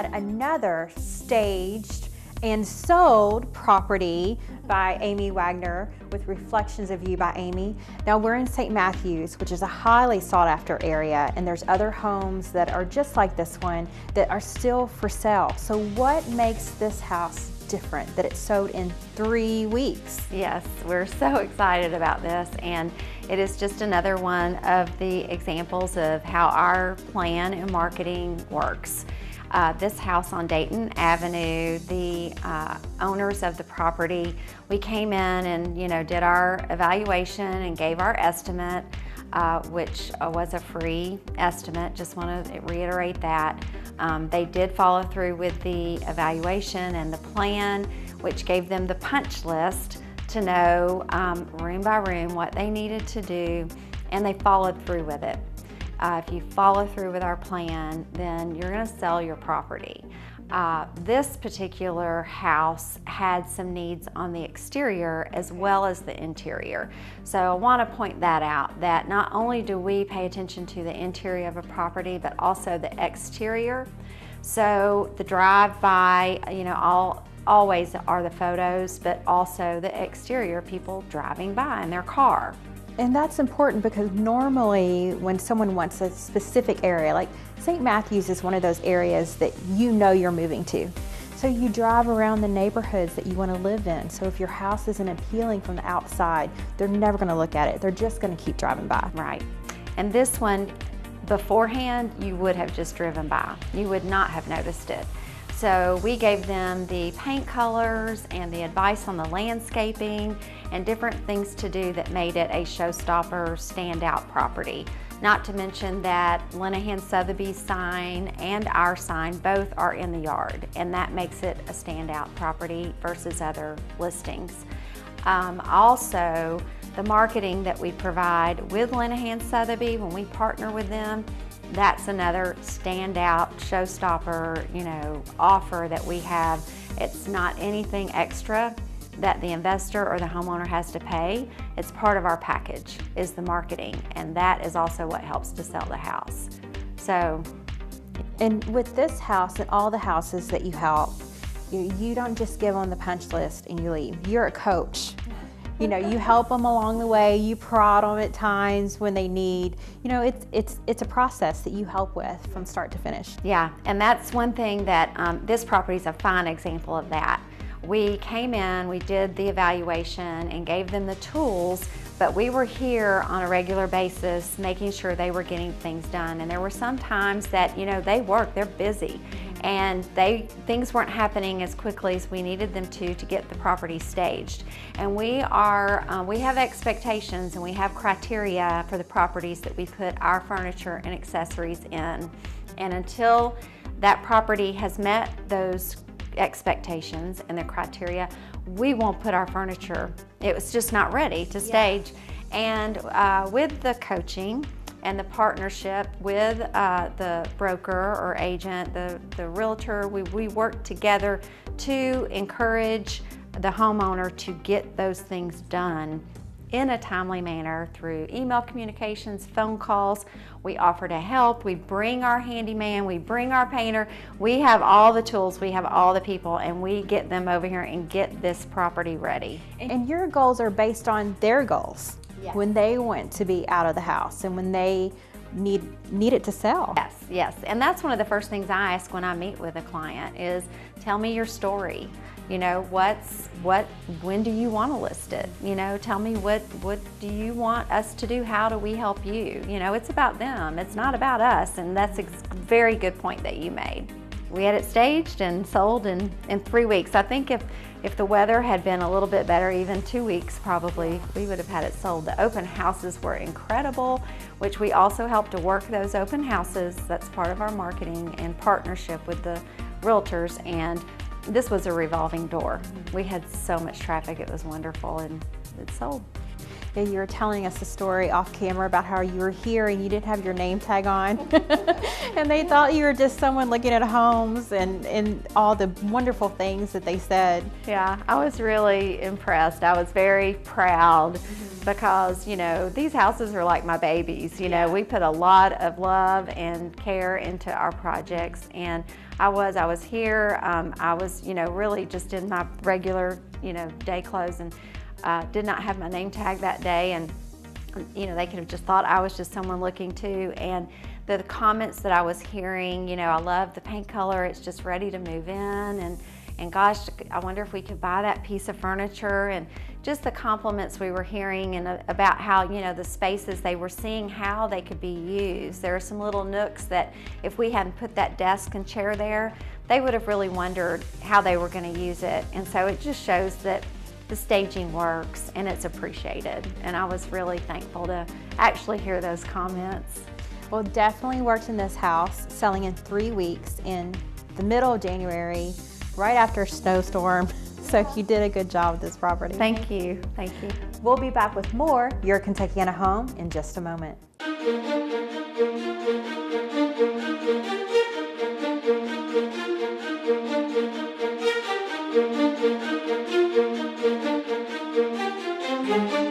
yet another staged and sold property by Amy Wagner with Reflections of You by Amy. Now we're in St. Matthews, which is a highly sought after area, and there's other homes that are just like this one that are still for sale. So what makes this house different that it sold in 3 weeks? Yes, we're so excited about this, and it is just another one of the examples of how our plan and marketing works. This house on Dayton Avenue, the owners of the property, we came in and did our evaluation and gave our estimate, which was a free estimate. Just want to reiterate that. They did follow through with the evaluation and the plan, which gave them the punch list to know room by room what they needed to do, and they followed through with it. If you follow through with our plan, then you're going to sell your property. This particular house had some needs on the exterior as well as the interior. So I want to point that out, that not only do we pay attention to the interior of a property, but also the exterior. So the drive-by, always are the photos, but also the exterior, people driving by in their car. And that's important because normally when someone wants a specific area, like St. Matthews is one of those areas that you're moving to. So you drive around the neighborhoods that you want to live in. So if your house isn't appealing from the outside, they're never going to look at it. They're just going to keep driving by. Right. And this one, beforehand, you would have just driven by. You would not have noticed it. So we gave them the paint colors and the advice on the landscaping and different things to do that made it a showstopper, standout property. Not to mention that Linehan Sotheby's sign and our sign both are in the yard, and that makes it a standout property versus other listings. Also, the marketing that we provide with Linehan Sotheby, when we partner with them, that's another standout showstopper, offer that we have. It's not anything extra that the investor or the homeowner has to pay. It's part of our package, is the marketing, and that is also what helps to sell the house. So, and with this house and all the houses that you help, you don't just give them the punch list and you leave. You're a coach. You help them along the way, you prod them at times when they need, it's a process that you help with from start to finish. Yeah, and that's one thing that this property is a fine example of that. We came in, we did the evaluation and gave them the tools, but we were here on a regular basis making sure they were getting things done. And there were some times that, they work, they're busy, and things weren't happening as quickly as we needed them to get the property staged. And we have expectations and we have criteria for the properties that we put our furniture and accessories in. And until that property has met those expectations and the criteria, we won't put our furniture. It was just not ready to stage. And with the coaching and the partnership with the broker or agent, the realtor, we work together to encourage the homeowner to get those things done in a timely manner through email communications, phone calls. We offer to help. We bring our handyman, we bring our painter. We have all the tools, we have all the people, and we get them over here and get this property ready. And your goals are based on their goals. Yes. When they want to be out of the house and when they need it to sell. Yes. And that's one of the first things I ask when I meet with a client is, tell me your story. When do you want to list it? Tell me what do you want us to do? How do we help you? It's about them. It's not about us. And that's a very good point that you made. We had it staged and sold in 3 weeks. I think if the weather had been a little bit better, even 2 weeks probably, we would have had it sold. The open houses were incredible, which we also help to work those open houses. That's part of our marketing and partnership with the realtors, and this was a revolving door. We had so much traffic, it was wonderful, and it sold. Yeah, you were telling us a story off camera about how you were here and you didn't have your name tag on. And they thought you were just someone looking at homes and all the wonderful things that they said. Yeah, I was really impressed. I was very proud because, you know, these houses are like my babies. You know, we put a lot of love and care into our projects, and I was here. I was, you know, really just in my regular, you know, day clothes, and did not have my name tag that day, and you know, they could have just thought I was just someone looking too. And the comments that I was hearing, you know, I love the paint color, it's just ready to move in, and gosh, I wonder if we could buy that piece of furniture, and just the compliments we were hearing, and about how, you know, the spaces, they were seeing how they could be used. There are some little nooks that if we hadn't put that desk and chair there, they would have really wondered how they were going to use it. And so it just shows that the staging works and it's appreciated. And I was really thankful to actually hear those comments. Well, definitely worked in this house, selling in 3 weeks in the middle of January, right after a snowstorm. So you did a good job with this property. Thank you, thank you. We'll be back with more Your Kentuckiana Home in just a moment. Thank you.